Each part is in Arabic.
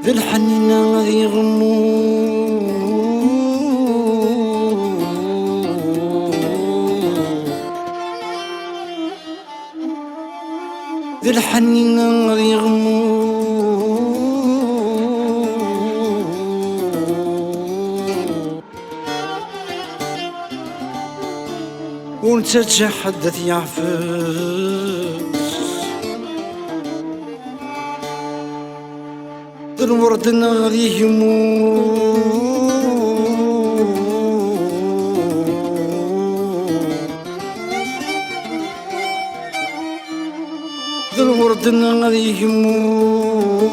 ذي الحنين غادي يغمو ذي الحنين غادي يغمو وانت تحدث يعفس الورد غادي يموت الورد غادي يموت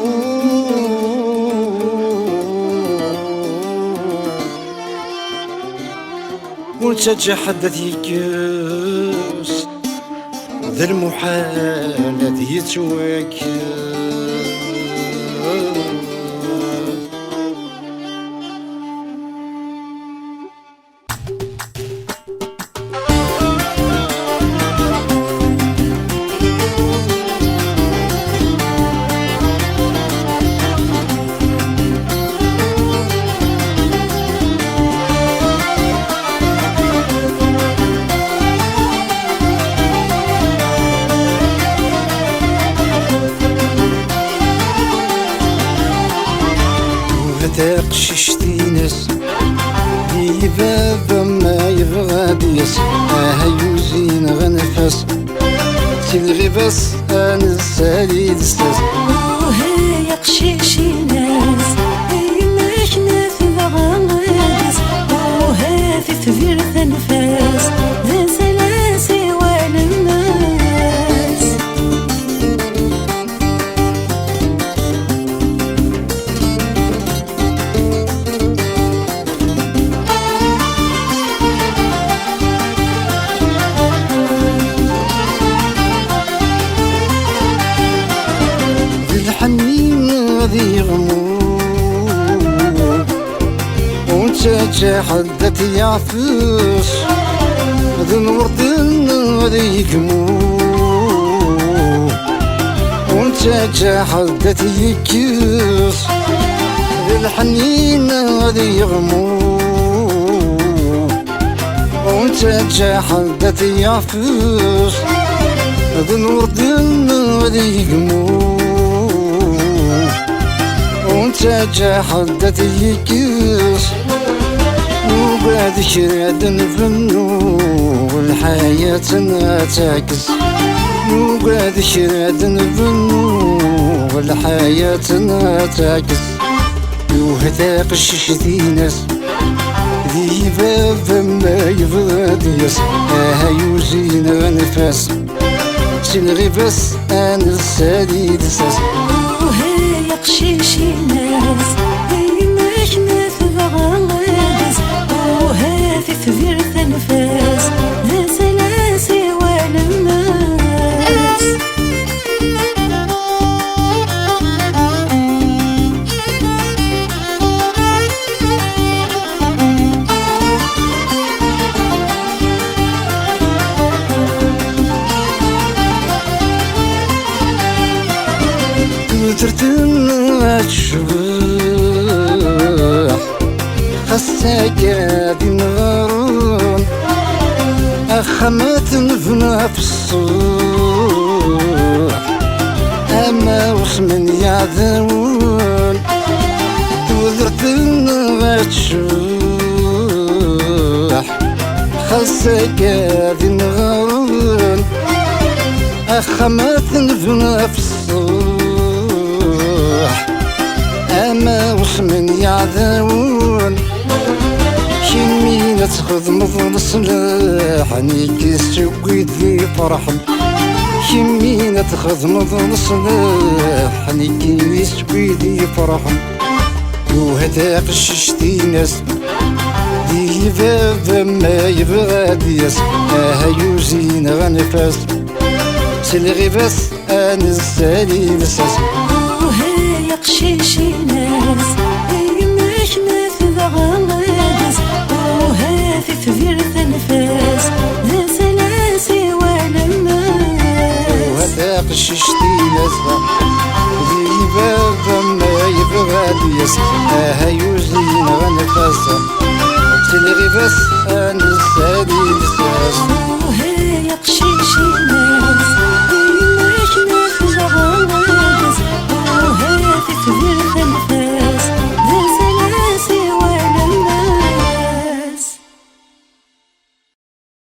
وانت تحدث يكس ذا المحال الذي يتواكل تقششتي ناس لي بابا ما يبغى ديس يوزين غنفس تلغي بس انا السالي دستاس وهي قشيشي ناس ما حنا في بغامس وهي في تفير تنفاس ذا سلاسي وعلى الناس غادي يغمو وانت تحدث يعفس ذا الورد غادي يكمو وانت تحدث يكس ذا الحنين غادي يغمو وانت تحدث يعفس ذا الورد غادي يكمو وانت تحدث يكس وبعد شراد نفنو والحياة تعكس وبعد شراد نفنو والحياة تعكس وهذا قششتي ناس ذي بابا ما يبغى ديس يوزين غنفاس تلغي بس انا السالي دساس وهي قشيشي ناس ما حنا في بغامس وهي في تفير تنفاس ذا سلاسي وعلى الناس ترتم تشبح خاصك غادي نغرون أخمات نفنا في الصبح أما وش من يعذرون ترتم تشبح خاصك غادي نغرون أخمات نفنا في الصبح أما وش من يعذرون شمينا تخذ مظل صلاح نيكي سويت ذي فرحا شمينا تخذ مظل صلاح نيكي سويت ذي فرحا وهذا قششتي ناس ذي ذي باب ما يبغى دياس يوزين غنفاس سلغي بس انا السالي لساس وهي قشيشي ناس يمحنا في بغالدس وهافي في فيرث نفاس ذا سلاسي ولماس وهذا قششتي ناسا ذي باب ما يبغى دياس يوزين غنفاس سلغي بس انا